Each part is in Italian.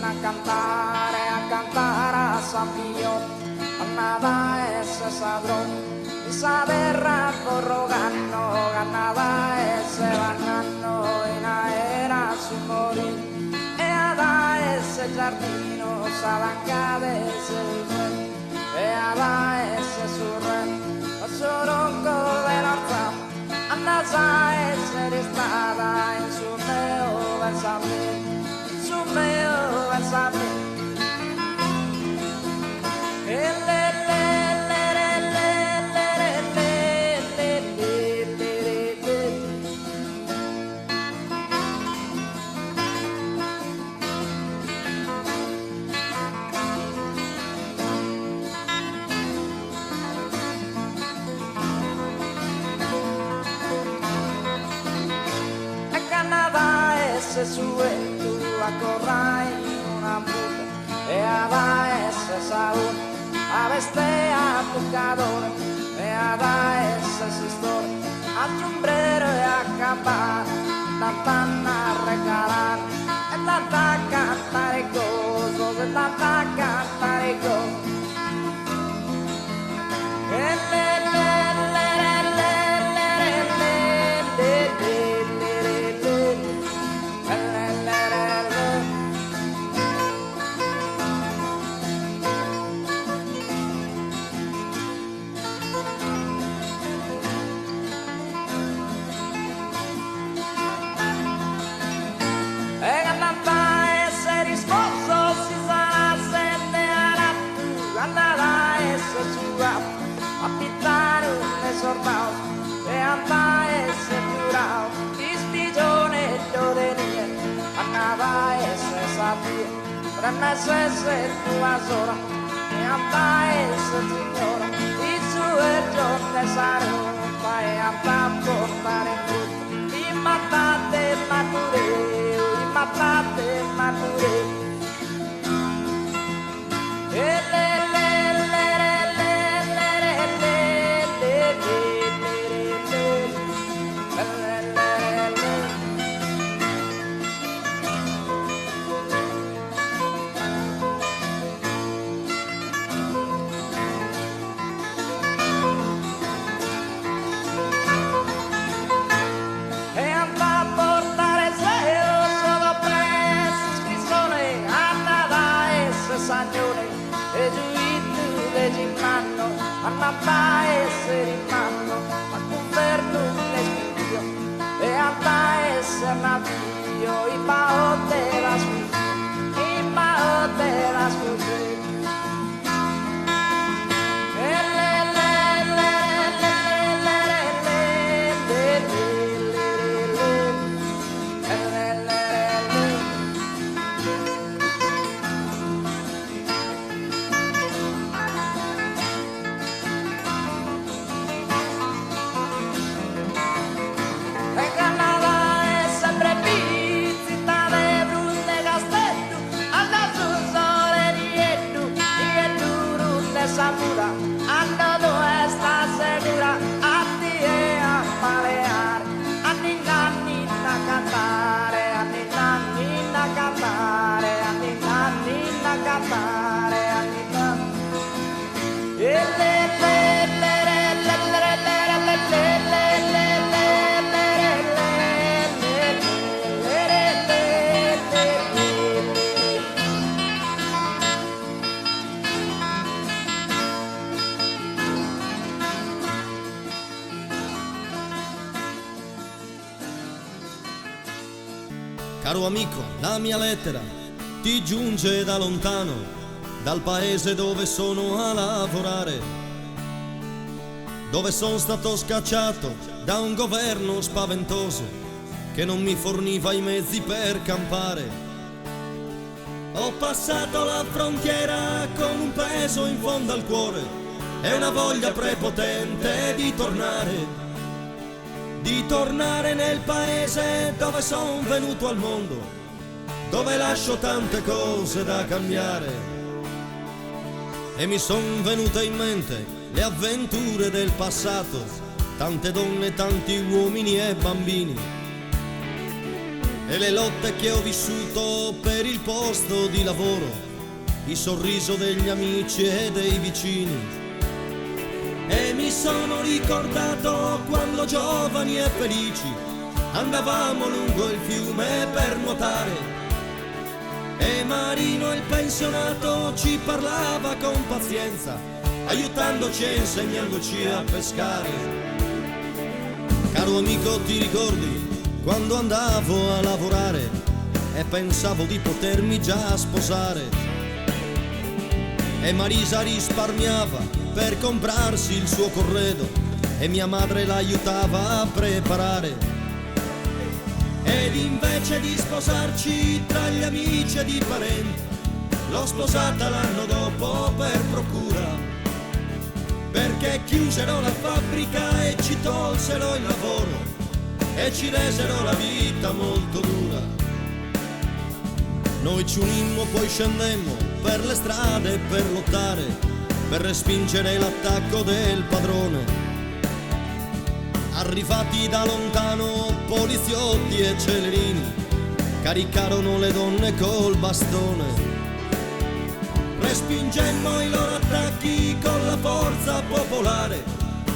a cantare a San Pio, andava e se sadrò, di sa terra corrogano, andava e se vannano, in aera su morì, e ada e se giardino, s'avancade e se il e ada e se surre, soronco dell'orza, andava e se ristava in su meo verso a me. Meo verso a me. E Canada esse sue a corrai una puta e a esse saúl a veste a buscador e a esse sistor a sombrero e a capa tantana regalar e tanta cantare gozo e tanta cantare gozo e andava a essere curao, ispigione de niente, andava a essere sapere, premesse se tua sola, e andava a essere signora, il suo giorno sarà, e andava a portare frutto, i matate matureo, i matate matureo, e e giuito le gimanno, andava a essere in mano, a governo le spinio, e andava a essere navio, i bao della scusa, i bao della scusa. Ando dove sta segura a ti e a baleare, a ninna ninna cantare, a ninna ninna cantare, a ninna ninna cantare, a ninna Caro amico, la mia lettera ti giunge da lontano, dal paese dove sono a lavorare, dove sono stato scacciato da un governo spaventoso che non mi forniva i mezzi per campare. Ho passato la frontiera con un peso in fondo al cuore e una voglia prepotente di tornare nel paese dove son venuto al mondo, dove lascio tante cose da cambiare. E mi son venute in mente le avventure del passato, tante donne, tanti uomini e bambini, e le lotte che ho vissuto per il posto di lavoro, il sorriso degli amici e dei vicini. E mi sono ricordato quando giovani e felici andavamo lungo il fiume per nuotare, e Marino il pensionato ci parlava con pazienza, aiutandoci e insegnandoci a pescare. Caro amico, ti ricordi quando andavo a lavorare e pensavo di potermi già sposare, e Marisa risparmiava per comprarsi il suo corredo e mia madre l'aiutava a preparare? Ed invece di sposarci tra gli amici ed i parenti, l'ho sposata l'anno dopo per procura, perché chiusero la fabbrica e ci tolsero il lavoro e ci resero la vita molto dura. Noi ci unimmo, poi scendemmo per le strade per lottare, per respingere l'attacco del padrone. Arrivati da lontano poliziotti e celerini caricarono le donne col bastone. Respingemmo i loro attacchi con la forza popolare,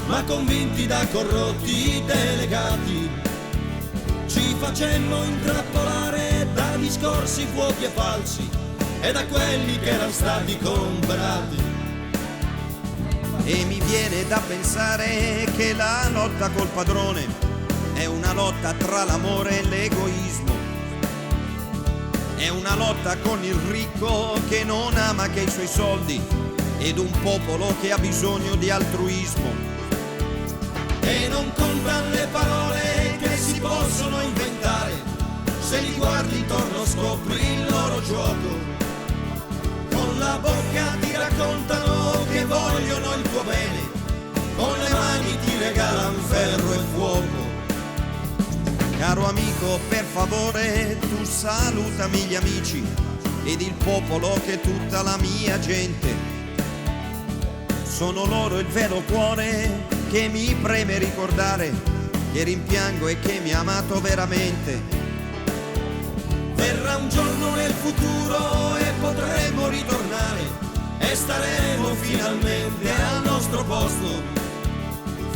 ma convinti da corrotti delegati ci facemmo intrappolare da discorsi vuoti e falsi e da quelli che erano stati comprati. E mi viene da pensare che la lotta col padrone è una lotta tra l'amore e l'egoismo, è una lotta con il ricco che non ama che i suoi soldi ed un popolo che ha bisogno di altruismo. E non contano le parole che si possono inventare, se li guardi intorno scopri il loro gioco. Con la bocca ti raccontano che vogliono il tuo bene, con le mani ti regalano ferro e fuoco. Caro amico, per favore tu salutami gli amici ed il popolo che è tutta la mia gente. Sono loro il vero cuore che mi preme ricordare, che rimpiango e che mi ha amato veramente. Verrà un giorno nel futuro e potremo ritornare e staremo finalmente al nostro posto.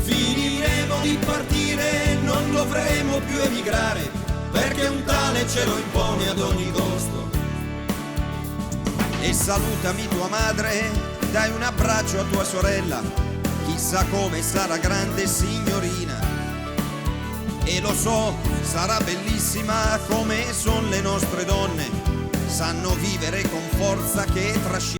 Finiremo di partire, non dovremo più emigrare, perché un tale ce lo impone ad ogni costo. E salutami tua madre, dai un abbraccio a tua sorella, chissà come sarà grande signorina. E lo so, sarà bellissima come son le nostre donne, sanno vivere con forza che trascina.